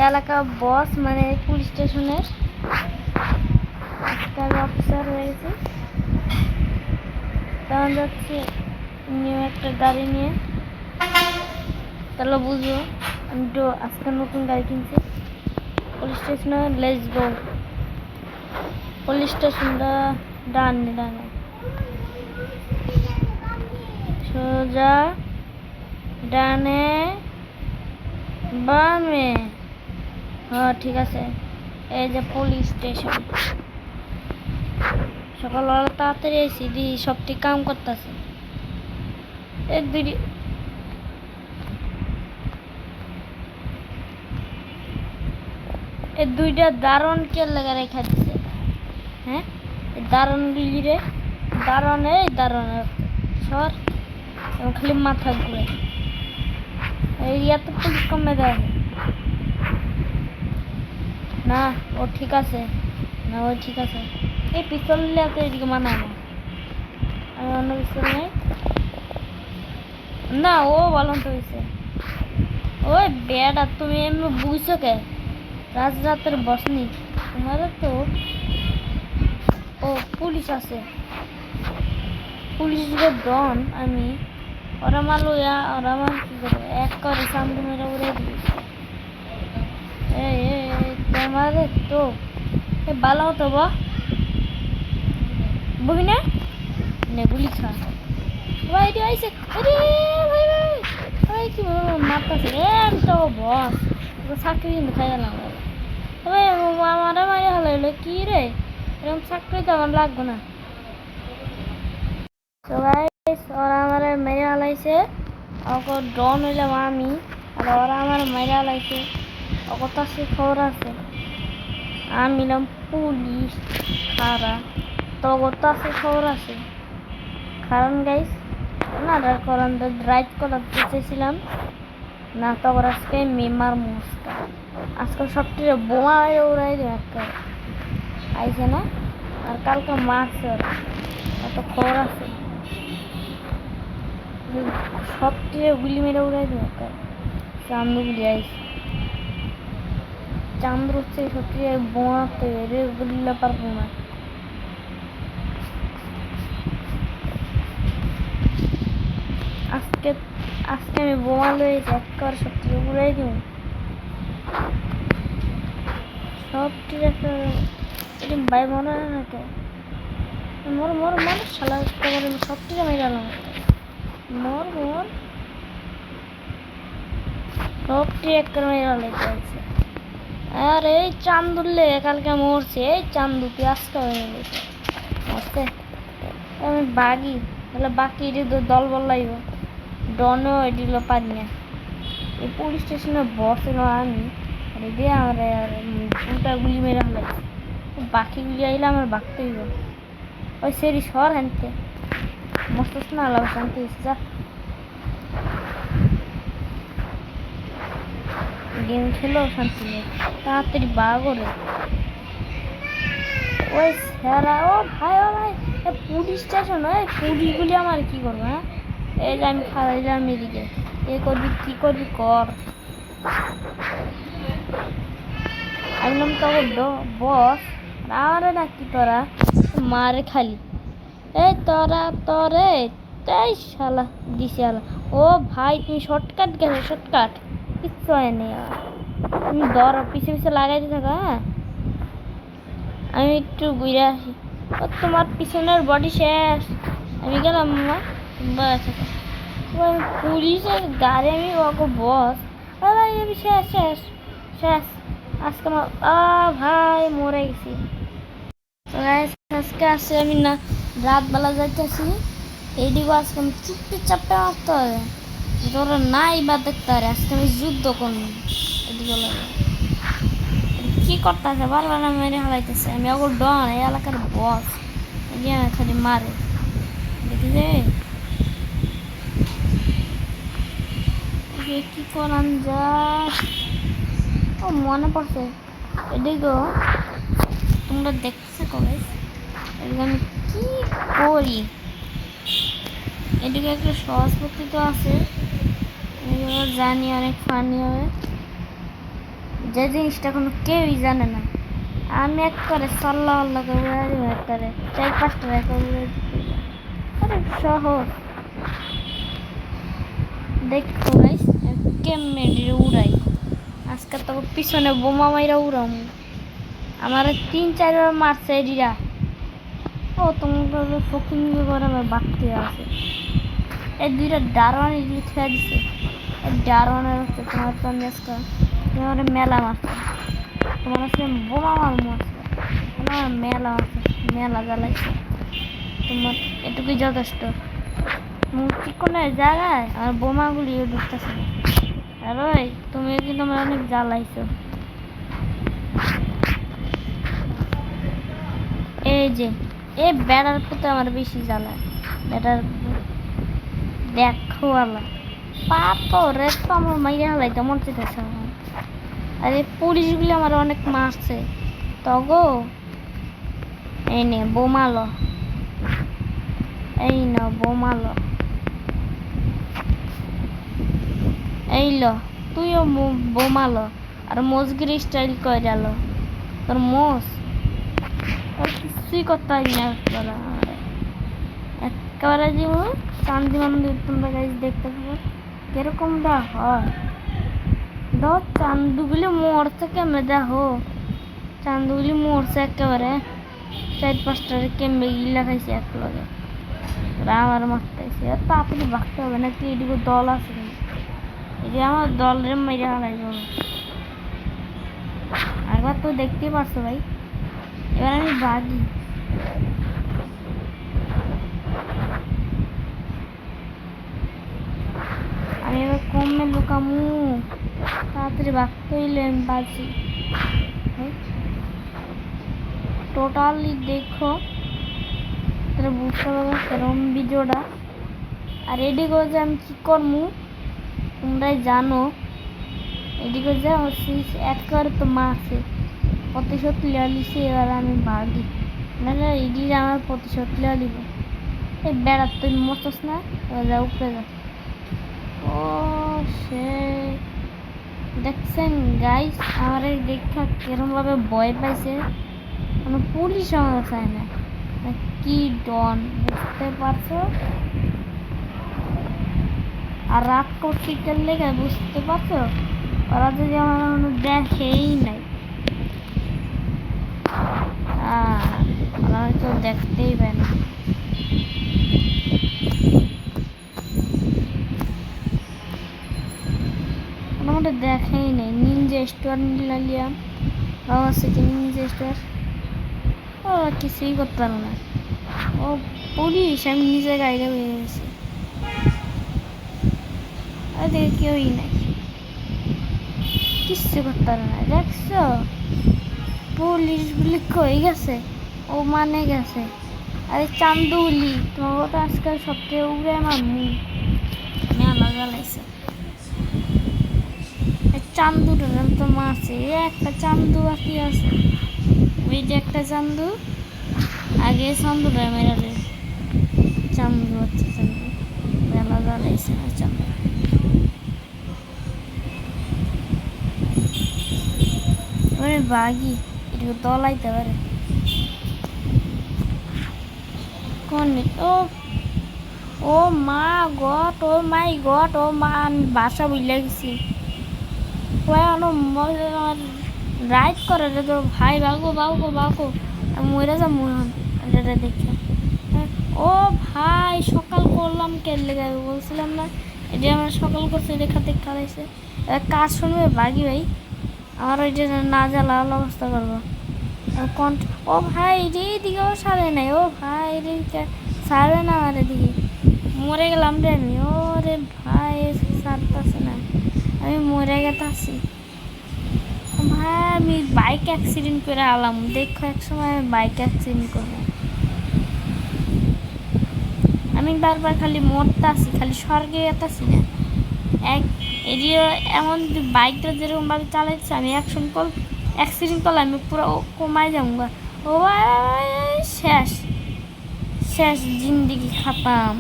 এলাকা বস মানে পুলিশ স্টেশনের অফিসার হয়ে গেছে। তখন যাচ্ছি নিউ একটা গাড়ি নিয়ে। তাহলে বুঝবো আমি তো আজকে নতুন গাড়ি কিনছি। পুলিশ স্টেশনে লেটস গো। পুলিশ স্টেশনটা ডানে ডানে সোজা ডানে বামে। হ্যাঁ ঠিক আছে। এই যে পুলিশ স্টেশন। সকালবেলা তাড়াতাড়ি এসি দি সবটি কাম করতেছে। এই দুইটা দারুণ কে লাগা রেখা দিছে। হ্যাঁ দারুণ গুলি রে দারুণ এই দারুণ সর খালি মাথা ঘুরে। এই এত পুলিশ কমে দেয় না। ও ঠিক আছে না ও ঠিক আছে। এই পিস্তল এত এদিকে মানায় না। আমি অন্য পিস্তল নেই না। ও বলুন তো হয়েছে ওই বেটা তুমি এমনি বুঝছো কে? রাতের বসনি তোমার তো। ও পুলিশ আছে পুলিশের ডন আমি। ওরা মারলো ওরা আমার কি করবো এক করে সামনে মেরে উড়ে দিবি। তোমার তো ভালো হতো বুঝি না গুলি খা ভাই এটি আইসে। আরে ভাই ভাই ভাই কি মারতেছে এম তো বস চাকরি কিন্তু খাই গেলাম। ভাই আমারা মারি হলো কি রে এরকম চাকরি তো আমার লাগবে না। তো ভাই ওরা আমার মেরে হালাইছে। ওকে ডন হইলাম আমি আর ওরা আমার মেরে হালাইছে। ওকে তো সে খবর আছে আমি নিলাম পুলিশ খারা। তো তো আছে খবর আছে কারণ গাইস না করান রাইড করাতে চেয়েছিলাম না। তখন আজকে মেমার মুস্কা আজকাল সবটি বোমা উড়াই দেবে একটা আইছে না। আর কালকে মারছে ওরা এত খবর আছে সবটি গুলি মেরে উড়াই দেবে একটা। চান্দু গুলি আইছে চান্দ্র হচ্ছে সবটি বোমাতে গুলিলে পারবো না। আজকে আমি বোমা লয়েছি একবার সবটি উড়াই দিব সবটি একটা ভাই মনে হয় না তো মোর মোর মোর শালা সবটি মেরে আলাম মোর মোর সবটি একটা মেরে আলাইতে আছে। আর এই চান্দুলে কালকে মরছে এই চান্দু কি আজকে হয়ে গেছে মরছে। আমি বাগি তাহলে বাকি দল বল লাগবে ডনও এটিল পারি না। এই পুলিশ স্টেশনে বসে না আমি রেডি আমরা দুটা গুলি মেরে হলাই বাকি গুলি আইলে আমার বাগতেই হইব। ওই সেরি সর হানতে মস্ত না আলাদা শান্তি হয়েছে যা গেম খেলেও শান্তি নেই তাড়াতাড়ি বাগরে। ওই স্যারা ও ভাই পুলিশ স্টেশন ওই পুলিশগুলি আমার কি করবো। হ্যাঁ এই যে আমি খাইলাম এদিকে এ করবি কি করবি কর। আমি নাম তো বস আর নাকি তোরা মারে খালি এই তোরা তোরে তাই শালা দিছে আলা। ও ভাই তুমি শর্টকাট গেছো শর্টকাট কিচ্ছু হয়নি তুমি দর পিছে পিছে লাগাই দিয়ে থাকো। হ্যাঁ আমি একটু ঘুরে আসি। ও তোমার পিছনের বডি শেষ আমি গেলাম মামা বাস পুলিশের গাড়ি আমি ওকে বস ভাই আমি শেষ শেষ শেষ আজকে ভাই মরে গেছি। আজকে আসছে আমি না রাতবেলা যাইতেছি এইদিকে আজকে আমি চুপটি চাপটে মারতে হবে তোরা নাই বা দেখতে পারে আজকে আমি যুদ্ধ করবো। এদিকে কি করতেছে বারবার মেরে হালাইতেছে আমি ওগুলো ডন এই এলাকার বস খালি মারে দেখি যে কি করান যায়। ও মনে পড়ছে এদিকে তোমরা দেখতেছো কবে আমি কি করি। এদিকে একটা সহজ পদ্ধতি তো আছে জানি অনেক ফানি হবে যে জিনিসটা কোনো কেউই জানে না। আমি এক করে সাল্লাহ আল্লাহ করে 4-5টা রেখা উড়ে আরে সহজ। দেখো গাইস কেমনে উড়াই। আজকে তো পিছনে বোমা মাইরা উড়াম। আমার 3-4 বার মারছে এডিরা। ও তোমার ফকিং করে আমার বাড়তে আছে। এই দুইটা দারোয়ান এগুলি খেয়ে দিছে। এই দারোয়ানের হচ্ছে তোমার তো আমি আজকে তোমার মেলা মারছে। তোমার আজকে বোমা মারবো আজকে। তোমার মেলা মারছে, মেলা জ্বালাইছে। তোমার এটুকুই যথেষ্ট। কি কোনো জায়গায় আর বোমাগুলিও ঢুকতেছে না। আর ওই তুমি কিন্তু আমার অনেক জ্বালাইছো। এই যে এই বেড়ার প্রতি আমার বেশি জ্বালায়। বেড়ার দেখো আল্লাহ পাথরে তো আমার মাইয়া হালাই তেমন চেতেছে আমার। আর এই পুলিশগুলি আমার অনেক মারছে। তগো এই নে বোমালো, এই না বোমালো, এই লো তুইও বোমালো। আর মোজগিরি স্টাইল করে গেল তোর মোজ তোর কিছুই করতে পারি না। একেবারে জীবন চান্দি মন্দির তোমরা গাইজ দেখতে পাবো কিরকমটা হয়। দেখো চান্দুগুলি মরছে কেমনে, দেখো চান্দুগুলি মরছে একেবারে 4-5টার কেমবে গিলা খাইছে এক লগে। আমার মারতেছে তাড়াতাড়ি ভাগতে হবে নাকি এদিকে দল আছে। এই যে আমার দলের মেরে হারাই যাবে। একবার তো দেখতেই পারছো ভাই। এবার আমি ভাগি। আমি এবার কমে লুকামু, তাড়াতাড়ি ভাগতে হইলে আমি বাঁচি। টোটালি দেখো তাহলে বুঝতে পারবো সেরকম ভিডিওটা। আর এদিকে যে আমি কি করবো তোমরাই জানো। এদিকে যে এক করে তো মারছে, প্রতিশোধ লিয়া লিছে। এবার আমি ভাগি, নাহলে এদিকে আমার প্রতিশোধ লিয়া লিব। এই বেড়ার তুই মরছস না, এবার যা উপরে যা। ও সে দেখছেন গাইস আমার এই দেখা কিরম ভাবে ভয় পাইছে। কোনো পুলিশ আমার চায় না, কি ডন বুঝতে পারছো। আর রাত করতে লেগে বুঝতে পারছো ওরা যদি আমার দেখেই নাই। ওরা হয়তো দেখতেই পায় না। মোটামুটি দেখেই নেই। নিনজা স্টোর নিলাম আছে কি নিনজা স্টোর। ও কিছুই করতে পারো না। ও পুলিশ আমি নিজে গাড়িতে হয়ে গেছি। ওদের কেউই নাই, কিচ্ছু করতে পারো না। দেখছো পুলিশগুলি কই গেছে, ও মানে গেছে। আরে চান্দুলি তোমার তো আজকাল সবচেয়ে উড়ে আমার মুখ মেলা জ্বালাইছে। চান্দুটা তো মাছে একটা চান্দু বাকি আছে। ওই যে একটা চান্দু আগে চান্দুটা মেরে চান্দু হচ্ছে চান্দু মেলা জ্বালাইছে না চান্দু। ওরে বাগি এটুকু তলাইতে পারে কোন। ও ও মা গট, ও মাই গট, ও মা আমি বাসা বুঝলে গেছি। রাইড করে রে তোর ভাই বাগো বাগো বাগো মরে যা মোহন এটা দেখে। ও ভাই সকাল করলাম কে লেগে বলছিলাম না এটা আমার সকাল করছে দেখা দেখা দিয়েছে। কাজ শুনবে বাগি ভাই আমার ওইটা না জ্বালা অবস্থা করবো। ও ভাই রে দিকেও সারে নাই, ও ভাই রে সারবে না আমার এদিকে মরে গেলাম রে আমি। ও রে ভাই সারতেছে না, আমি মরে গেছি ভাই। আমি বাইক অ্যাক্সিডেন্ট করে আলাম দেখো এক সময় আমি বাইক অ্যাক্সিডেন্ট করবো। আমি বারবার খালি মরতে আসি, খালি স্বর্গে যেতেছি না। এক এরিয়া এমন বাইকটা যেরকমভাবে চালাচ্ছি আমি অ্যাক্সিডেন্ট করলে আমি পুরো কমায় যাবো। ও শেষ শেষ জিন্দিগি খাতাম।